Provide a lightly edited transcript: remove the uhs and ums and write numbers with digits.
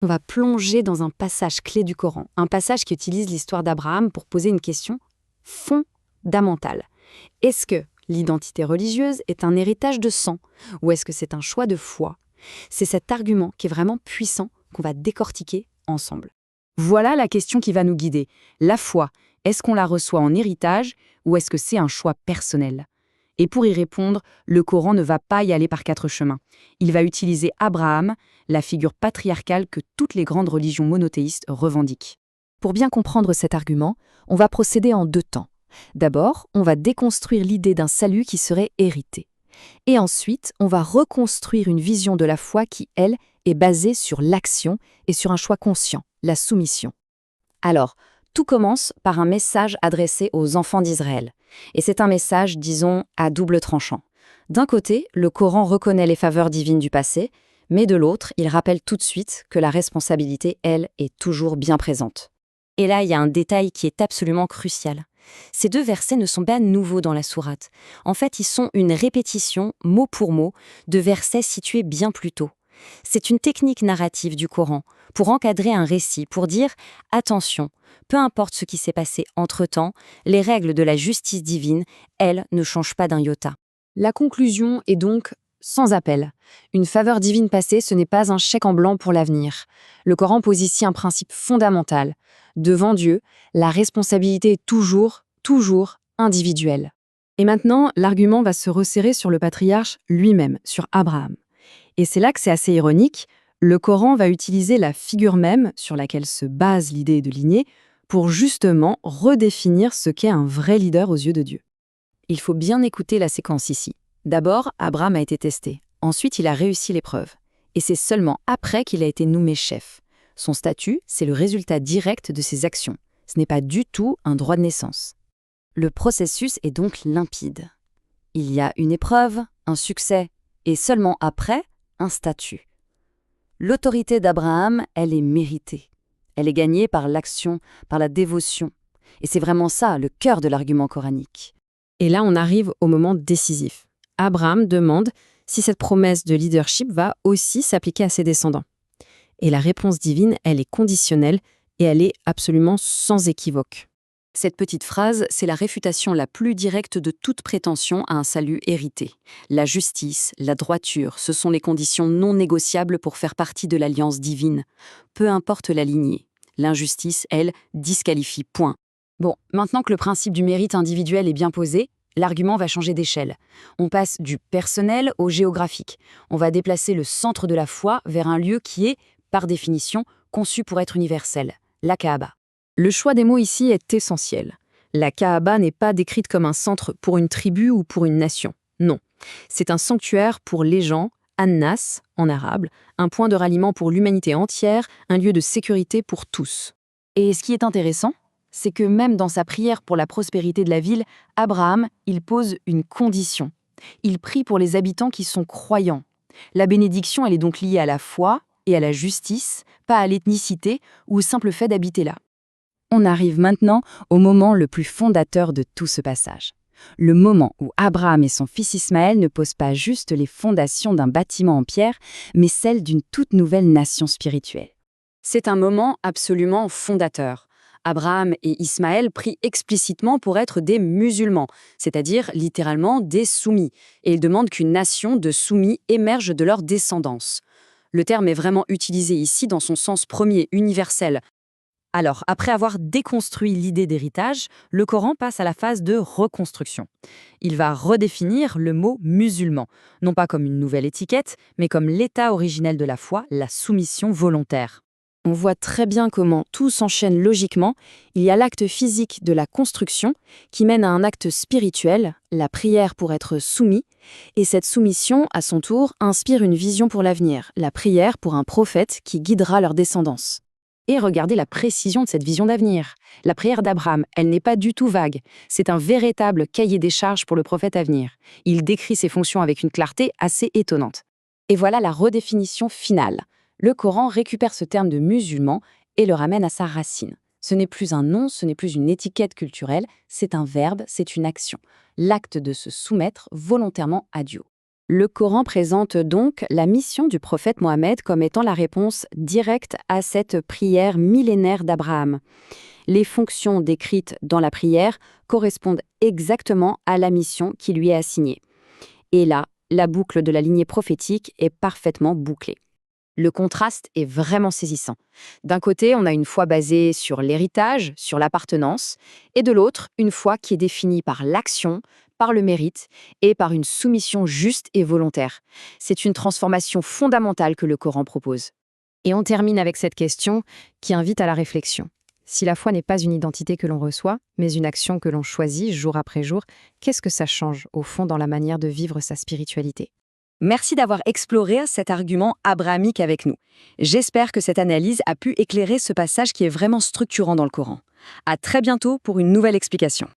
On va plonger dans un passage clé du Coran, un passage qui utilise l'histoire d'Abraham pour poser une question fondamentale. Est-ce que l'identité religieuse est un héritage de sang ou est-ce que c'est un choix de foi? C'est cet argument qui est vraiment puissant qu'on va décortiquer ensemble. Voilà la question qui va nous guider. La foi, est-ce qu'on la reçoit en héritage ou est-ce que c'est un choix personnel? Et pour y répondre, le Coran ne va pas y aller par quatre chemins. Il va utiliser Abraham, la figure patriarcale que toutes les grandes religions monothéistes revendiquent. Pour bien comprendre cet argument, on va procéder en deux temps. D'abord, on va déconstruire l'idée d'un salut qui serait hérité. Et ensuite, on va reconstruire une vision de la foi qui, elle, est basée sur l'action et sur un choix conscient, la soumission. Alors, tout commence par un message adressé aux enfants d'Israël. Et c'est un message, disons, à double tranchant. D'un côté, le Coran reconnaît les faveurs divines du passé, mais de l'autre, il rappelle tout de suite que la responsabilité, elle, est toujours bien présente. Et là, il y a un détail qui est absolument crucial. Ces deux versets ne sont pas nouveaux dans la sourate. En fait, ils sont une répétition, mot pour mot, de versets situés bien plus tôt. C'est une technique narrative du Coran pour encadrer un récit, pour dire « Attention, peu importe ce qui s'est passé entre-temps, les règles de la justice divine, elles, ne changent pas d'un iota. » La conclusion est donc sans appel. Une faveur divine passée, ce n'est pas un chèque en blanc pour l'avenir. Le Coran pose ici un principe fondamental. Devant Dieu, la responsabilité est toujours individuelle. Et maintenant, l'argument va se resserrer sur le patriarche lui-même, sur Abraham. Et c'est là que c'est assez ironique, le Coran va utiliser la figure même sur laquelle se base l'idée de lignée pour justement redéfinir ce qu'est un vrai leader aux yeux de Dieu. Il faut bien écouter la séquence ici. D'abord, Abraham a été testé. Ensuite, il a réussi l'épreuve. Et c'est seulement après qu'il a été nommé chef. Son statut, c'est le résultat direct de ses actions. Ce n'est pas du tout un droit de naissance. Le processus est donc limpide. Il y a une épreuve, un succès, et seulement après, un statut. L'autorité d'Abraham, elle est méritée. Elle est gagnée par l'action, par la dévotion. Et c'est vraiment ça, le cœur de l'argument coranique. Et là, on arrive au moment décisif. Abraham demande si cette promesse de leadership va aussi s'appliquer à ses descendants. Et la réponse divine, elle est conditionnelle et elle est absolument sans équivoque. Cette petite phrase, c'est la réfutation la plus directe de toute prétention à un salut hérité. La justice, la droiture, ce sont les conditions non négociables pour faire partie de l'alliance divine. Peu importe la lignée. L'injustice, elle, disqualifie, point. Bon, maintenant que le principe du mérite individuel est bien posé, l'argument va changer d'échelle. On passe du personnel au géographique. On va déplacer le centre de la foi vers un lieu qui est, par définition, conçu pour être universel, la Kaaba. Le choix des mots ici est essentiel. La Kaaba n'est pas décrite comme un centre pour une tribu ou pour une nation. Non. C'est un sanctuaire pour les gens, An-Nas en arabe, un point de ralliement pour l'humanité entière, un lieu de sécurité pour tous. Et ce qui est intéressant, c'est que même dans sa prière pour la prospérité de la ville, Abraham, il pose une condition. Il prie pour les habitants qui sont croyants. La bénédiction, elle est donc liée à la foi et à la justice, pas à l'ethnicité ou au simple fait d'habiter là. On arrive maintenant au moment le plus fondateur de tout ce passage. Le moment où Abraham et son fils Ismaël ne posent pas juste les fondations d'un bâtiment en pierre, mais celles d'une toute nouvelle nation spirituelle. C'est un moment absolument fondateur. Abraham et Ismaël prient explicitement pour être des musulmans, c'est-à-dire littéralement des soumis, et ils demandent qu'une nation de soumis émerge de leur descendance. Le terme est vraiment utilisé ici dans son sens premier, universel. Alors, après avoir déconstruit l'idée d'héritage, le Coran passe à la phase de reconstruction. Il va redéfinir le mot musulman, non pas comme une nouvelle étiquette, mais comme l'état originel de la foi, la soumission volontaire. On voit très bien comment tout s'enchaîne logiquement. Il y a l'acte physique de la construction qui mène à un acte spirituel, la prière pour être soumis, et cette soumission, à son tour, inspire une vision pour l'avenir, la prière pour un prophète qui guidera leur descendance. Et regardez la précision de cette vision d'avenir. La prière d'Abraham, elle n'est pas du tout vague. C'est un véritable cahier des charges pour le prophète à venir. Il décrit ses fonctions avec une clarté assez étonnante. Et voilà la redéfinition finale. Le Coran récupère ce terme de musulman et le ramène à sa racine. Ce n'est plus un nom, ce n'est plus une étiquette culturelle, c'est un verbe, c'est une action. L'acte de se soumettre volontairement à Dieu. Le Coran présente donc la mission du prophète Mohammed comme étant la réponse directe à cette prière millénaire d'Abraham. Les fonctions décrites dans la prière correspondent exactement à la mission qui lui est assignée. Et là, la boucle de la lignée prophétique est parfaitement bouclée. Le contraste est vraiment saisissant. D'un côté, on a une foi basée sur l'héritage, sur l'appartenance, et de l'autre, une foi qui est définie par l'action, par le mérite et par une soumission juste et volontaire. C'est une transformation fondamentale que le Coran propose. Et on termine avec cette question qui invite à la réflexion. Si la foi n'est pas une identité que l'on reçoit, mais une action que l'on choisit jour après jour, qu'est-ce que ça change, au fond, dans la manière de vivre sa spiritualité ? Merci d'avoir exploré cet argument abrahamique avec nous. J'espère que cette analyse a pu éclairer ce passage qui est vraiment structurant dans le Coran. À très bientôt pour une nouvelle explication.